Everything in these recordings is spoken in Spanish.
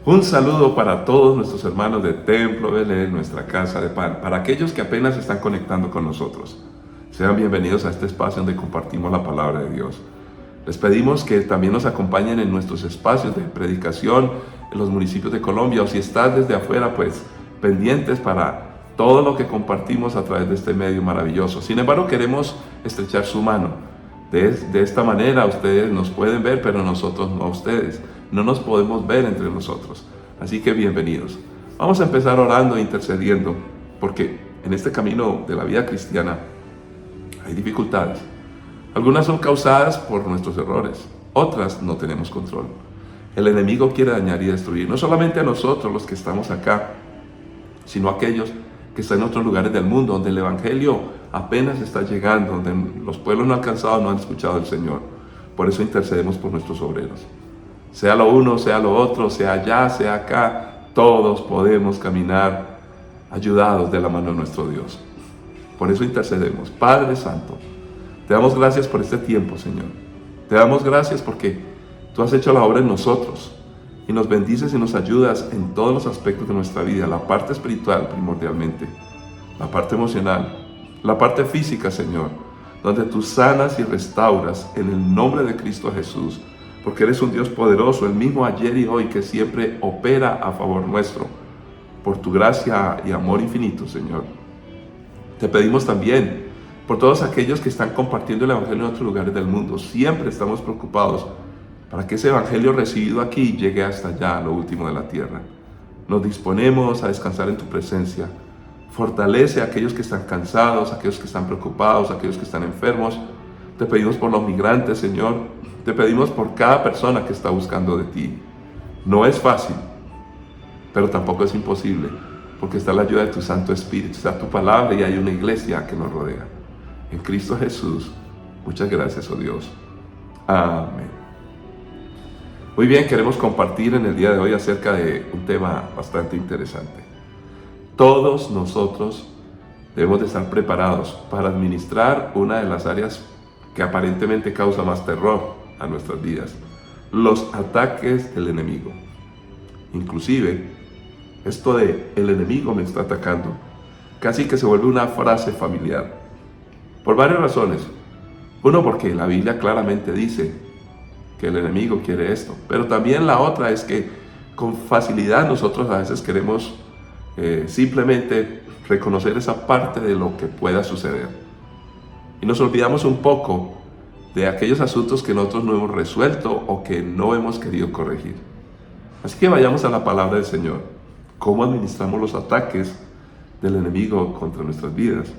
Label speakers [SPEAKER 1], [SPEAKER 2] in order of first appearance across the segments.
[SPEAKER 1] Un saludo para todos nuestros hermanos de Templo Belén, nuestra casa de pan, para aquellos que apenas se están conectando con nosotros. Sean bienvenidos a este espacio donde compartimos la palabra de Dios. Les pedimos que también nos acompañen en nuestros espacios de predicación en los municipios de Colombia, o si estás desde afuera, pues pendientes para todo lo que compartimos a través de este medio maravilloso. Sin embargo, queremos estrechar su mano. De esta manera ustedes nos pueden ver, pero nosotros no a ustedes. No nos podemos ver entre nosotros. Así que bienvenidos. Vamos a empezar orando e intercediendo, porque en este camino de la vida cristiana hay dificultades. Algunas son causadas por nuestros errores, otras no tenemos control. El enemigo quiere dañar y destruir, no solamente a nosotros los que estamos acá, sino a aquellos que están en otros lugares del mundo, donde el evangelio apenas está llegando, donde los pueblos no han alcanzado, no han escuchado al Señor. Por eso intercedemos por nuestros obreros. Sea lo uno, sea lo otro, sea allá, sea acá, todos podemos caminar ayudados de la mano de nuestro Dios. Por eso intercedemos. Padre Santo, te damos gracias por este tiempo, Señor. Te damos gracias porque tú has hecho la obra en nosotros y nos bendices y nos ayudas en todos los aspectos de nuestra vida, la parte espiritual primordialmente, la parte emocional, la parte física, Señor, donde tú sanas y restauras en el nombre de Cristo Jesús, porque eres un Dios poderoso, el mismo ayer y hoy, que siempre opera a favor nuestro, por tu gracia y amor infinito, Señor. Te pedimos también por todos aquellos que están compartiendo el evangelio en otros lugares del mundo. Siempre estamos preocupados para que ese evangelio recibido aquí llegue hasta allá, a lo último de la tierra. Nos disponemos a descansar en tu presencia. Fortalece a aquellos que están cansados, a aquellos que están preocupados, a aquellos que están enfermos. Te pedimos por los migrantes, Señor. Te pedimos por cada persona que está buscando de ti. No es fácil, pero tampoco es imposible, porque está la ayuda de tu Santo Espíritu, está tu palabra y hay una iglesia que nos rodea. En Cristo Jesús, muchas gracias, oh Dios. Amén. Muy bien, queremos compartir en el día de hoy acerca de un tema bastante interesante. Todos nosotros debemos de estar preparados para administrar una de las áreas que aparentemente causa más terror a nuestras vidas: los ataques del enemigo. Inclusive, esto de "el enemigo me está atacando" casi que se vuelve una frase familiar, por varias razones. Uno, porque la Biblia claramente dice que el enemigo quiere esto, pero también la otra es que con facilidad nosotros a veces queremos simplemente reconocer esa parte de lo que pueda suceder, y nos olvidamos un poco de aquellos asuntos que nosotros no hemos resuelto o que no hemos querido corregir. Así que vayamos a la palabra del Señor. ¿Cómo administramos los ataques del enemigo contra nuestras vidas?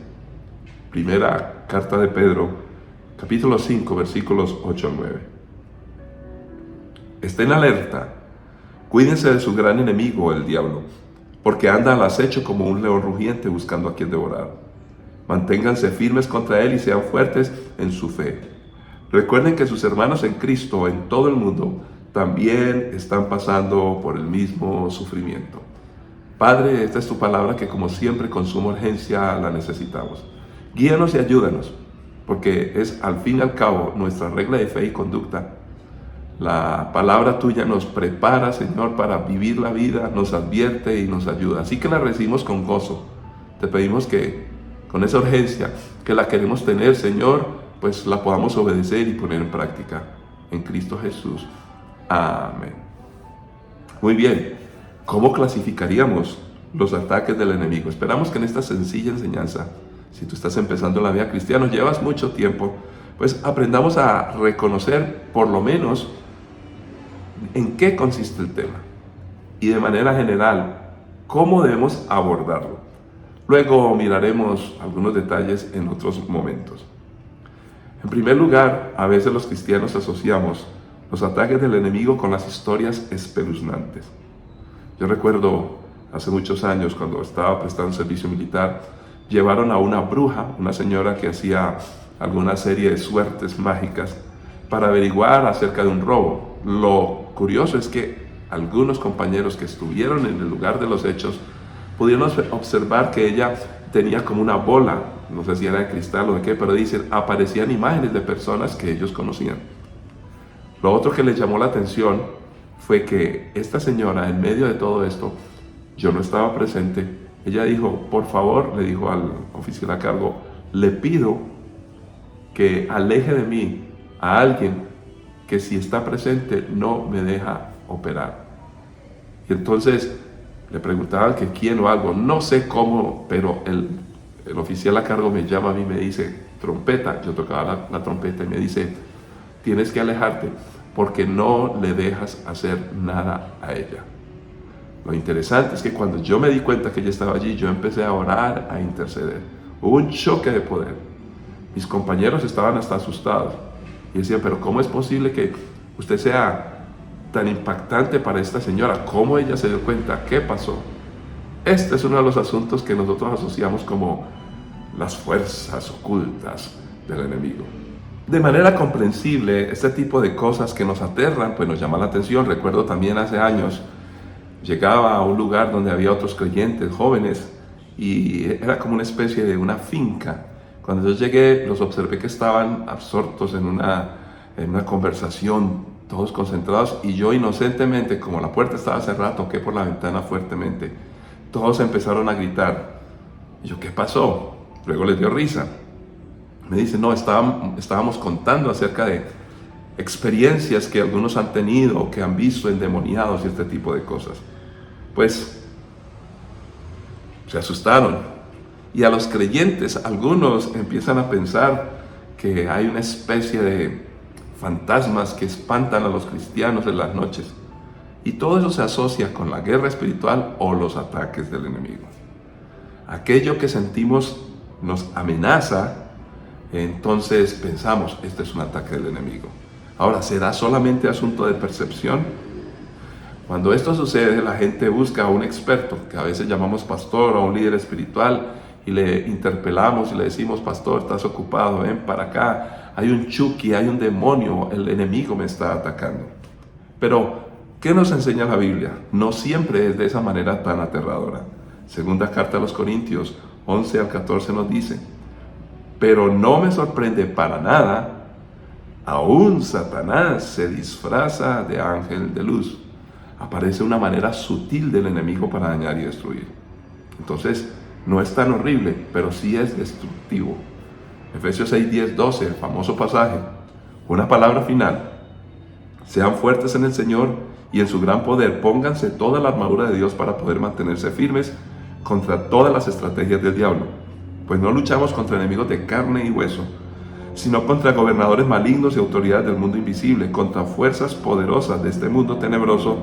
[SPEAKER 1] Primera carta de Pedro, capítulo 5, versículos 8 al 9. Estén alerta, cuídense de su gran enemigo, el diablo, porque anda al acecho como un león rugiente buscando a quien devorar. Manténganse firmes contra él y sean fuertes en su fe. Recuerden que sus hermanos en Cristo en todo el mundo también están pasando por el mismo sufrimiento. Padre, esta es tu palabra que como siempre con suma urgencia la necesitamos. Guíanos y ayúdanos, porque es al fin y al cabo nuestra regla de fe y conducta. La palabra tuya nos prepara, Señor, para vivir la vida, nos advierte y nos ayuda. Así que la recibimos con gozo. Te pedimos que con esa urgencia que la queremos tener, Señor, pues la podamos obedecer y poner en práctica. En Cristo Jesús. Amén. Muy bien, ¿cómo clasificaríamos los ataques del enemigo? Esperamos que en esta sencilla enseñanza, si tú estás empezando la vida cristiana, llevas mucho tiempo, pues aprendamos a reconocer por lo menos en qué consiste el tema y de manera general cómo debemos abordarlo. Luego miraremos algunos detalles en otros momentos. En primer lugar, a veces los cristianos asociamos los ataques del enemigo con las historias espeluznantes. Yo recuerdo hace muchos años, cuando estaba prestando servicio militar, llevaron a una bruja, una señora que hacía alguna serie de suertes mágicas para averiguar acerca de un robo. Lo curioso es que algunos compañeros que estuvieron en el lugar de los hechos pudieron observar que ella tenía como una bola, no sé si era de cristal o de qué, pero dicen, aparecían imágenes de personas que ellos conocían. Lo otro que les llamó la atención fue que esta señora, en medio de todo esto, yo no estaba presente, ella dijo, por favor, le dijo al oficial a cargo, le pido que aleje de mí a alguien que si está presente no me deja operar. Y entonces le preguntaban que quién o algo, no sé cómo, pero el oficial a cargo me llama a mí y me dice, trompeta, yo tocaba la trompeta y me dice, tienes que alejarte porque no le dejas hacer nada a ella. Lo interesante es que cuando yo me di cuenta que ella estaba allí, yo empecé a orar, a interceder. Hubo un choque de poder. Mis compañeros estaban hasta asustados y decían, pero ¿cómo es posible que usted sea tan impactante para esta señora? ¿Cómo ella se dio cuenta? ¿Qué pasó? Este es uno de los asuntos que nosotros asociamos como las fuerzas ocultas del enemigo. De manera comprensible, este tipo de cosas que nos aterran, pues nos llama la atención. Recuerdo también hace años, llegaba a un lugar donde había otros creyentes jóvenes y era como una especie de una finca. Cuando yo llegué, los observé que estaban absortos en una conversación, todos concentrados, y yo inocentemente, como la puerta estaba cerrada, toqué por la ventana fuertemente. Todos empezaron a gritar. Y yo, ¿qué pasó? Luego les dio risa. Me dice, no, estábamos contando acerca de experiencias que algunos han tenido o que han visto endemoniados y este tipo de cosas. Pues se asustaron. Y a los creyentes, algunos empiezan a pensar que hay una especie de fantasmas que espantan a los cristianos en las noches. Y todo eso se asocia con la guerra espiritual o los ataques del enemigo. Aquello que sentimos nos amenaza, entonces pensamos, este es un ataque del enemigo. Ahora, ¿será solamente asunto de percepción? Cuando esto sucede, la gente busca a un experto, que a veces llamamos pastor o a un líder espiritual, y le interpelamos y le decimos, pastor, estás ocupado, ven para acá, hay un Chucky, hay un demonio, el enemigo me está atacando. Pero, ¿qué nos enseña la Biblia? No siempre es de esa manera tan aterradora. Segunda carta a los Corintios 11 al 14 nos dice, pero no me sorprende para nada, aún Satanás se disfraza de ángel de luz. Aparece una manera sutil del enemigo para dañar y destruir. Entonces, no es tan horrible, pero sí es destructivo. Efesios 6, 10, 12, el famoso pasaje. Una palabra final. Sean fuertes en el Señor y en su gran poder. Pónganse toda la armadura de Dios para poder mantenerse firmes contra todas las estrategias del diablo. Pues no luchamos contra enemigos de carne y hueso, sino contra gobernadores malignos y autoridades del mundo invisible, contra fuerzas poderosas de este mundo tenebroso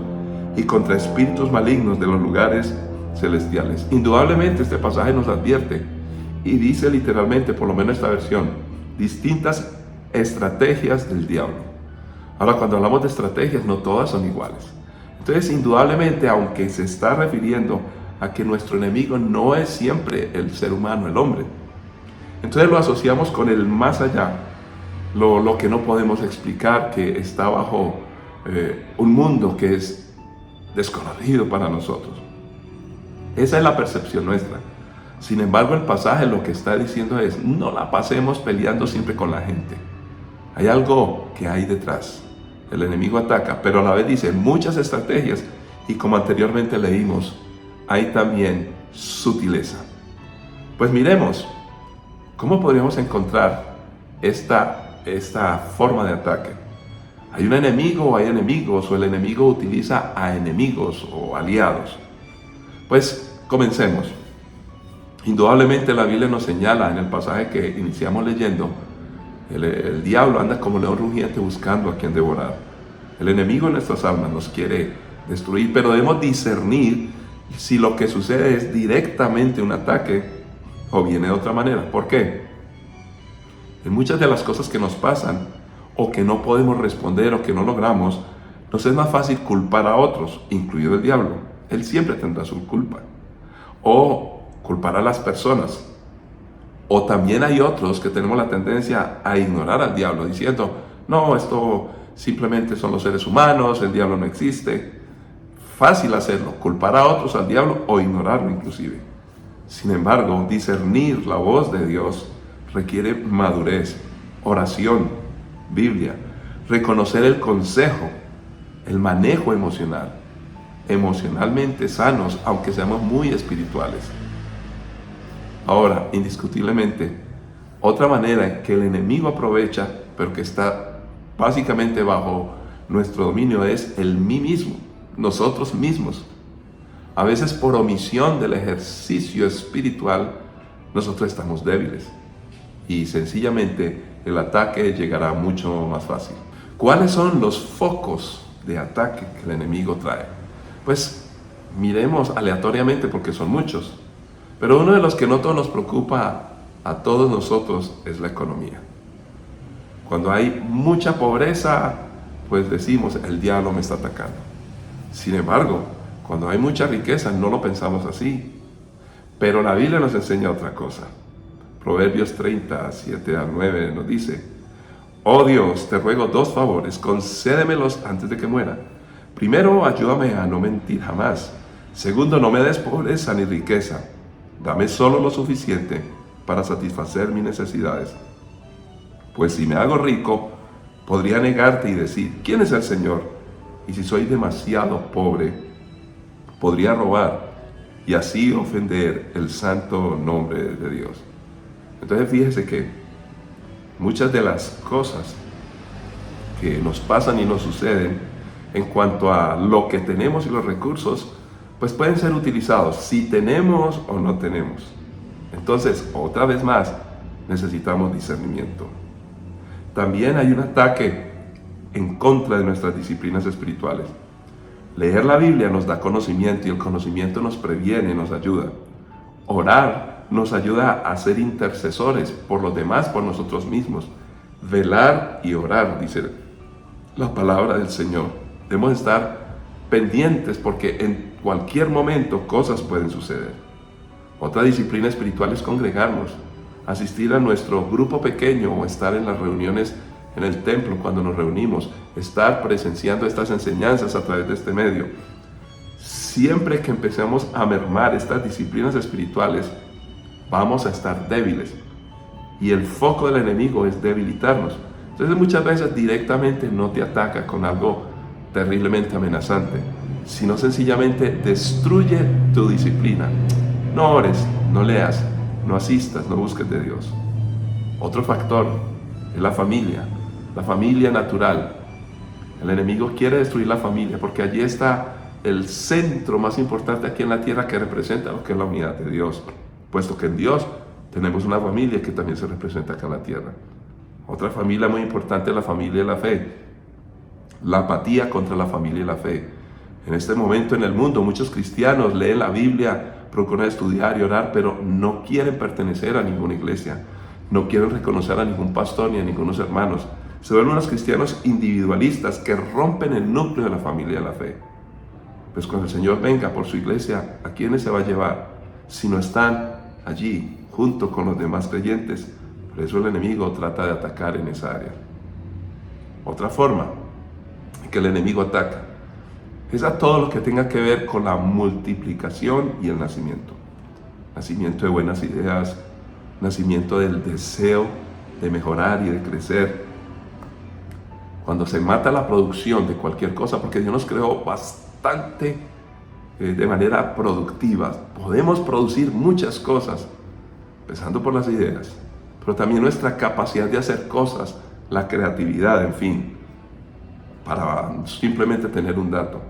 [SPEAKER 1] y contra espíritus malignos de los lugares celestiales. Indudablemente este pasaje nos advierte y dice literalmente, por lo menos esta versión, distintas estrategias del diablo. Ahora, cuando hablamos de estrategias, no todas son iguales. Entonces, indudablemente, aunque se está refiriendo a que nuestro enemigo no es siempre el ser humano, el hombre, entonces lo asociamos con el más allá, lo que no podemos explicar, que está bajo un mundo que es desconocido para nosotros. Esa es la percepción nuestra. Sin embargo, el pasaje lo que está diciendo es, no la pasemos peleando siempre con la gente. Hay algo que hay detrás. El enemigo ataca, pero a la vez dice muchas estrategias y como anteriormente leímos, hay también sutileza. Pues miremos, ¿cómo podríamos encontrar esta forma de ataque? ¿Hay un enemigo o hay enemigos o el enemigo utiliza a enemigos o aliados? Pues comencemos. Indudablemente la Biblia nos señala en el pasaje que iniciamos leyendo, el diablo anda como león rugiente buscando a quien devorar. El enemigo en nuestras almas nos quiere destruir, pero debemos discernir si lo que sucede es directamente un ataque o viene de otra manera. ¿Por qué? En muchas de las cosas que nos pasan o que no podemos responder o que no logramos, nos es más fácil culpar a otros, incluido el diablo. Él siempre tendrá su culpa. O culpar a las personas. O también hay otros que tenemos la tendencia a ignorar al diablo, diciendo, no, esto simplemente son los seres humanos, el diablo no existe. Fácil hacerlo, culpar a otros al diablo o ignorarlo inclusive. Sin embargo, discernir la voz de Dios requiere madurez, oración, Biblia, reconocer el consejo el manejo emocional, emocionalmente sanos, aunque seamos muy espirituales. Ahora, indiscutiblemente, otra manera en que el enemigo aprovecha, pero que está básicamente bajo nuestro dominio, es el mí mismo, nosotros mismos. A veces por omisión del ejercicio espiritual, nosotros estamos débiles y sencillamente el ataque llegará mucho más fácil. ¿Cuáles son los focos de ataque que el enemigo trae? Pues miremos aleatoriamente porque son muchos, pero uno de los que no todos nos preocupa a todos nosotros es la economía. Cuando hay mucha pobreza, pues decimos, el diablo me está atacando. Sin embargo, cuando hay mucha riqueza, no lo pensamos así. Pero la Biblia nos enseña otra cosa. Proverbios 30, 7 al 9 nos dice: oh Dios, te ruego dos favores, concédemelos antes de que muera. Primero, ayúdame a no mentir jamás. Segundo, no me des pobreza ni riqueza. Dame solo lo suficiente para satisfacer mis necesidades. Pues si me hago rico, podría negarte y decir, ¿quién es el Señor? Y si soy demasiado pobre, podría robar y así ofender el santo nombre de Dios. Entonces fíjese que muchas de las cosas que nos pasan y nos suceden en cuanto a lo que tenemos y los recursos, pues pueden ser utilizados si tenemos o no tenemos. Entonces, otra vez más, necesitamos discernimiento. También hay un ataque en contra de nuestras disciplinas espirituales. Leer la Biblia nos da conocimiento y el conocimiento nos previene, nos ayuda. Orar nos ayuda a ser intercesores por los demás, por nosotros mismos. Velar y orar, dice la palabra del Señor. Debemos estar pendientes porque en cualquier momento cosas pueden suceder. Otra disciplina espiritual es congregarnos, asistir a nuestro grupo pequeño o estar en las reuniones en el templo cuando nos reunimos, estar presenciando estas enseñanzas a través de este medio. Siempre que empecemos a mermar estas disciplinas espirituales, vamos a estar débiles y el foco del enemigo es debilitarnos. Entonces muchas veces directamente no te ataca con algo terriblemente amenazante, sino sencillamente destruye tu disciplina. No ores, no leas, no asistas, no busques de Dios. Otro factor es la familia natural. El enemigo quiere destruir la familia porque allí está el centro más importante aquí en la tierra que representa lo que es la unidad de Dios, puesto que en Dios tenemos una familia que también se representa acá en la tierra. Otra familia muy importante es la familia de la fe. La apatía contra la familia y la fe. En este momento en el mundo muchos cristianos leen la Biblia, procuran estudiar y orar, pero no quieren pertenecer a ninguna iglesia, no quieren reconocer a ningún pastor ni a ningunos hermanos. Se vuelven unos cristianos individualistas que rompen el núcleo de la familia de la fe. Pues cuando el Señor venga por su iglesia, ¿a quiénes se va a llevar? Si no están allí junto con los demás creyentes. Por eso el enemigo trata de atacar en esa área. Otra forma en que el enemigo ataca es a todo lo que tenga que ver con la multiplicación y el nacimiento. Nacimiento de buenas ideas, nacimiento del deseo de mejorar y de crecer. Cuando se mata la producción de cualquier cosa, porque Dios nos creó bastante de manera productiva. Podemos producir muchas cosas, empezando por las ideas, pero también nuestra capacidad de hacer cosas, la creatividad, en fin. Para simplemente tener un dato,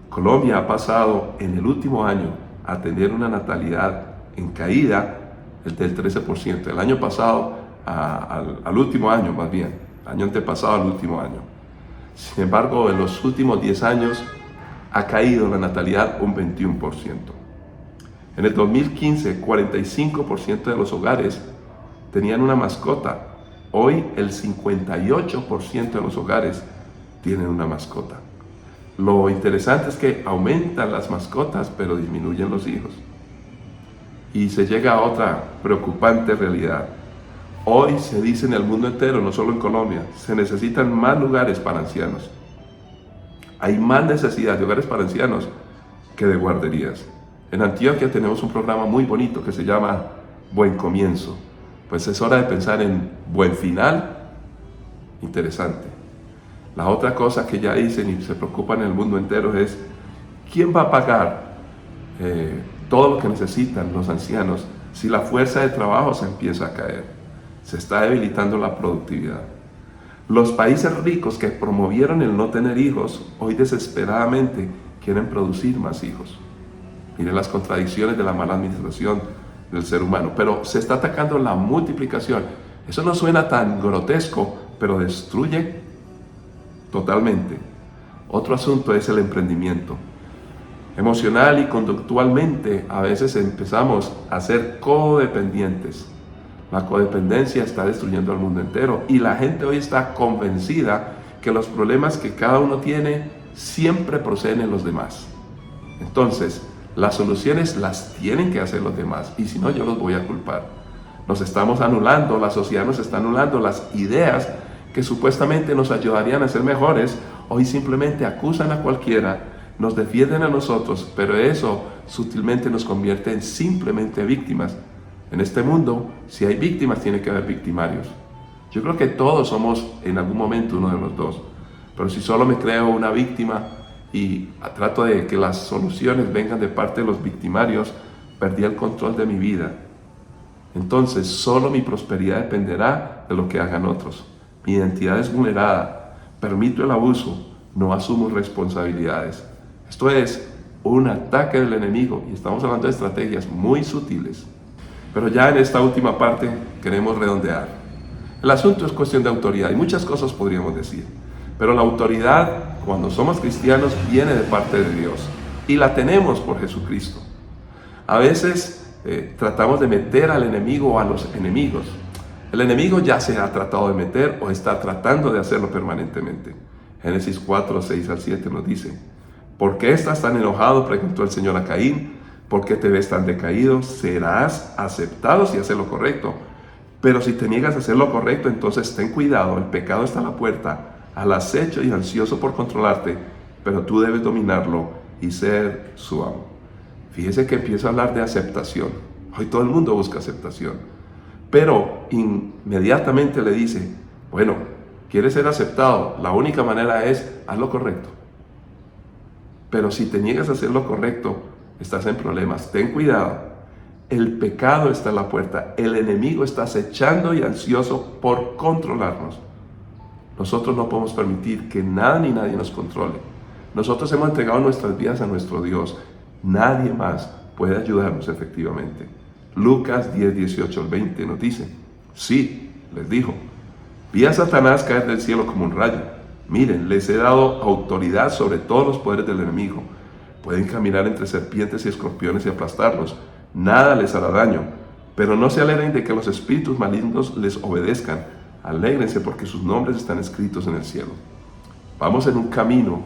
[SPEAKER 1] Colombia ha pasado en el último año a tener una natalidad en caída del 13%. El año pasado al último año, más bien, año antepasado al último año. Sin embargo, en los últimos 10 años ha caído la natalidad un 21%. En el 2015, 45% de los hogares tenían una mascota. Hoy, el 58% de los hogares tienen una mascota. Lo interesante es que aumentan las mascotas, pero disminuyen los hijos. Y se llega a otra preocupante realidad. Hoy se dice en el mundo entero, no solo en Colombia, se necesitan más lugares para ancianos. Hay más necesidad de hogares para ancianos que de guarderías. En Antioquia tenemos un programa muy bonito que se llama Buen Comienzo. Pues es hora de pensar en buen final. Interesante. La otra cosa que ya dicen y se preocupan en el mundo entero es, ¿quién va a pagar todo lo que necesitan los ancianos si la fuerza de trabajo se empieza a caer? Se está debilitando la productividad. Los países ricos que promovieron el no tener hijos, hoy desesperadamente quieren producir más hijos. Miren las contradicciones de la mala administración del ser humano. Pero se está atacando la multiplicación. Eso no suena tan grotesco, pero destruye totalmente. Otro asunto es el emprendimiento. Emocional y conductualmente a veces empezamos a ser codependientes. La codependencia está destruyendo al mundo entero y la gente hoy está convencida que los problemas que cada uno tiene siempre proceden de los demás. Entonces, las soluciones las tienen que hacer los demás y si no, yo los voy a culpar. Nos estamos anulando, la sociedad nos está anulando las ideas que supuestamente nos ayudarían a ser mejores. Hoy simplemente acusan a cualquiera, nos defienden a nosotros, pero eso sutilmente nos convierte en simplemente víctimas. En este mundo, si hay víctimas, tiene que haber victimarios. Yo creo que todos somos en algún momento uno de los dos, pero si solo me creo una víctima y trato de que las soluciones vengan de parte de los victimarios, perdí el control de mi vida. Entonces, solo mi prosperidad dependerá de lo que hagan otros. Mi identidad es vulnerada, permito el abuso, no asumo responsabilidades. Esto es un ataque del enemigo y estamos hablando de estrategias muy sutiles. Pero ya en esta última parte queremos redondear. El asunto es cuestión de autoridad y muchas cosas podríamos decir. Pero la autoridad, cuando somos cristianos, viene de parte de Dios y la tenemos por Jesucristo. A veces tratamos de meter al enemigo o a los enemigos. El enemigo ya se ha tratado de meter o está tratando de hacerlo permanentemente. Génesis 4, 6 al 7 nos dice: ¿por qué estás tan enojado?, preguntó el Señor a Caín. ¿Por qué te ves tan decaído? Serás aceptado si haces lo correcto. Pero si te niegas a hacer lo correcto, entonces ten cuidado, el pecado está a la puerta, al acecho y ansioso por controlarte, pero tú debes dominarlo y ser su amo. Fíjese que empieza a hablar de aceptación. Hoy todo el mundo busca aceptación. Pero inmediatamente le dice, bueno, ¿quieres ser aceptado? La única manera es, haz lo correcto. Pero si te niegas a hacer lo correcto, estás en problemas. Ten cuidado. El pecado está a la puerta. El enemigo está acechando y ansioso por controlarnos. Nosotros no podemos permitir que nada ni nadie nos controle. Nosotros hemos entregado nuestras vidas a nuestro Dios. Nadie más puede ayudarnos efectivamente. Lucas 10, 18 al 20 nos dice: sí, les dijo, vi a Satanás caer del cielo como un rayo. Miren, les he dado autoridad sobre todos los poderes del enemigo. Pueden caminar entre serpientes y escorpiones y aplastarlos. Nada les hará daño. Pero no se alegren de que los espíritus malignos les obedezcan. Alégrense porque sus nombres están escritos en el cielo. Vamos en un camino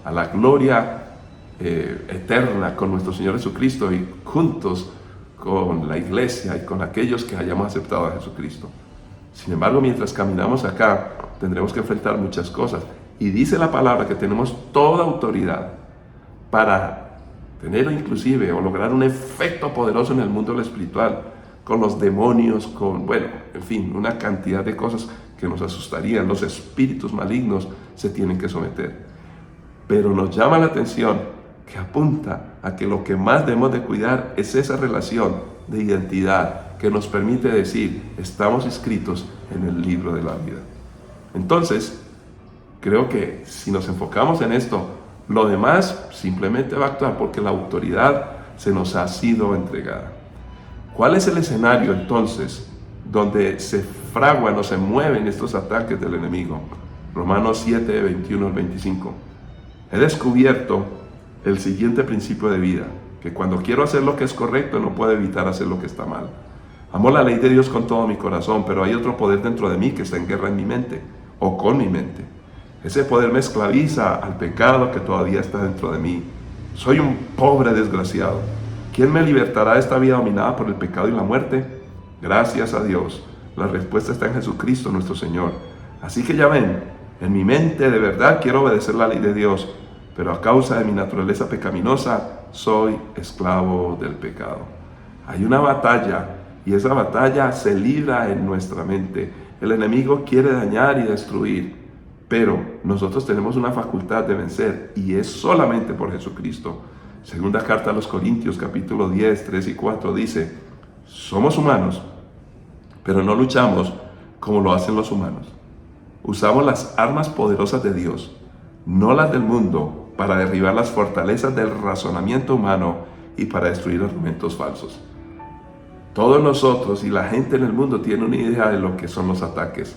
[SPEAKER 1] a la gloria eterna con nuestro Señor Jesucristo y juntos con la iglesia y con aquellos que hayamos aceptado a Jesucristo. Sin embargo, mientras caminamos acá, tendremos que enfrentar muchas cosas. Y dice la palabra que tenemos toda autoridad para tener inclusive o lograr un efecto poderoso en el mundo espiritual, con los demonios, en fin, una cantidad de cosas que nos asustarían. Los espíritus malignos se tienen que someter. Pero nos llama la atención que apunta a que lo que más debemos de cuidar es esa relación de identidad que nos permite decir, estamos inscritos en el libro de la vida. Entonces, creo que si nos enfocamos en esto, lo demás simplemente va a actuar porque la autoridad se nos ha sido entregada. ¿Cuál es el escenario entonces donde se fraguan o se mueven estos ataques del enemigo? Romanos 7, 21 al 25. He descubierto el siguiente principio de vida, que cuando quiero hacer lo que es correcto no puedo evitar hacer lo que está mal. Amo la ley de Dios con todo mi corazón, pero hay otro poder dentro de mí que está en guerra en mi mente, o con mi mente. Ese poder me esclaviza al pecado que todavía está dentro de mí. Soy un pobre desgraciado. ¿Quién me libertará de esta vida dominada por el pecado y la muerte? Gracias a Dios. La respuesta está en Jesucristo nuestro Señor. Así que ya ven, en mi mente de verdad quiero obedecer la ley de Dios, pero a causa de mi naturaleza pecaminosa, soy esclavo del pecado. Hay una batalla y esa batalla se libra en nuestra mente. El enemigo quiere dañar y destruir, pero nosotros tenemos una facultad de vencer y es solamente por Jesucristo. Segunda carta a los Corintios, capítulo 10, 3 y 4 dice: somos humanos, pero no luchamos como lo hacen los humanos. Usamos las armas poderosas de Dios, no las del mundo, para derribar las fortalezas del razonamiento humano y para destruir argumentos falsos. Todos nosotros y la gente en el mundo tienen una idea de lo que son los ataques,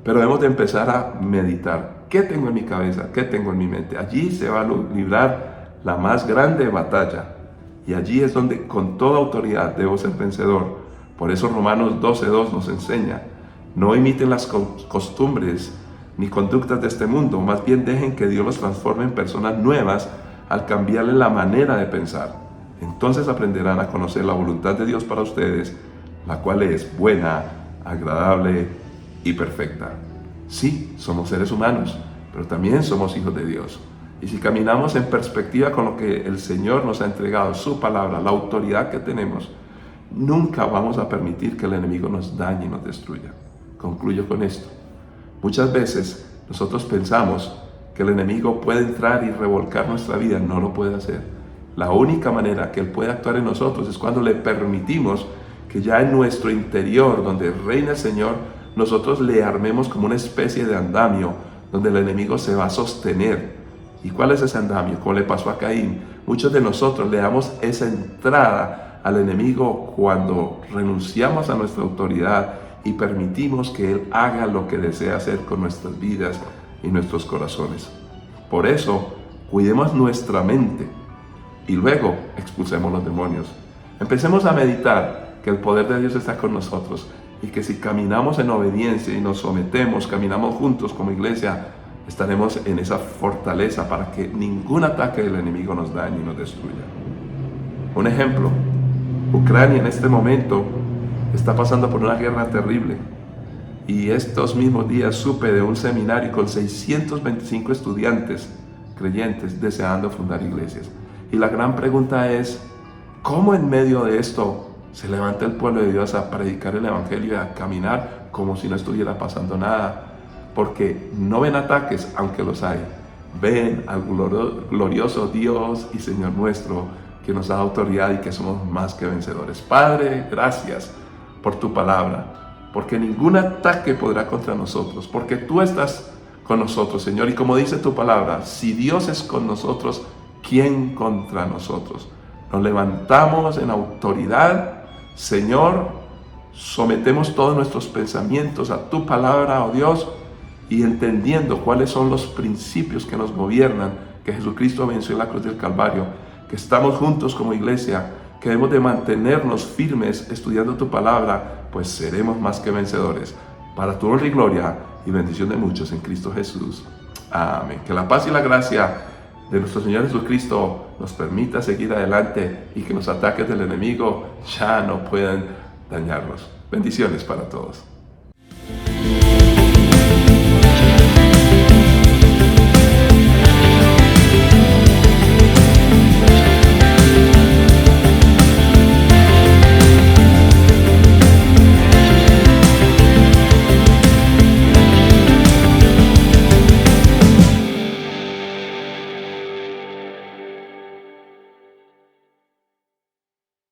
[SPEAKER 1] pero debemos de empezar a meditar. ¿Qué tengo en mi cabeza? ¿Qué tengo en mi mente? Allí se va a librar la más grande batalla, y allí es donde con toda autoridad debo ser vencedor. Por eso Romanos 12:2 nos enseña: no imiten las costumbres ni conductas de este mundo, más bien dejen que Dios los transforme en personas nuevas al cambiarle la manera de pensar. Entonces aprenderán a conocer la voluntad de Dios para ustedes, la cual es buena, agradable y perfecta. Sí, somos seres humanos, pero también somos hijos de Dios. Y si caminamos en perspectiva con lo que el Señor nos ha entregado, su palabra, la autoridad que tenemos, nunca vamos a permitir que el enemigo nos dañe y nos destruya. Concluyo con esto. Muchas veces nosotros pensamos que el enemigo puede entrar y revolcar nuestra vida. No lo puede hacer. La única manera que él puede actuar en nosotros es cuando le permitimos que ya en nuestro interior, donde reina el Señor, nosotros le armemos como una especie de andamio donde el enemigo se va a sostener. ¿Y cuál es ese andamio? Como le pasó a Caín. Muchos de nosotros le damos esa entrada al enemigo cuando renunciamos a nuestra autoridad y permitimos que Él haga lo que desea hacer con nuestras vidas y nuestros corazones. Por eso, cuidemos nuestra mente y luego expulsemos los demonios. Empecemos a meditar que el poder de Dios está con nosotros y que si caminamos en obediencia y nos sometemos, caminamos juntos como iglesia, estaremos en esa fortaleza para que ningún ataque del enemigo nos dañe y nos destruya. Un ejemplo: Ucrania en este momento está pasando por una guerra terrible, y estos mismos días supe de un seminario con 625 estudiantes creyentes deseando fundar iglesias. Y la gran pregunta es: ¿cómo en medio de esto se levanta el pueblo de Dios a predicar el evangelio y a caminar como si no estuviera pasando nada? Porque no ven ataques, aunque los hay. Ven al glorioso Dios y Señor nuestro, que nos da autoridad y que somos más que vencedores. Padre, gracias por tu palabra, porque ningún ataque podrá contra nosotros, porque tú estás con nosotros, Señor. Y como dice tu palabra, si Dios es con nosotros, ¿quién contra nosotros? Nos levantamos en autoridad, Señor, sometemos todos nuestros pensamientos a tu palabra, oh Dios, y entendiendo cuáles son los principios que nos gobiernan, que Jesucristo venció en la cruz del Calvario, que estamos juntos como iglesia, que debemos de mantenernos firmes estudiando tu palabra, pues seremos más que vencedores. Para tu honra y gloria y bendición de muchos en Cristo Jesús. Amén. Que la paz y la gracia de nuestro Señor Jesucristo nos permita seguir adelante y que los ataques del enemigo ya no puedan dañarnos. Bendiciones para todos.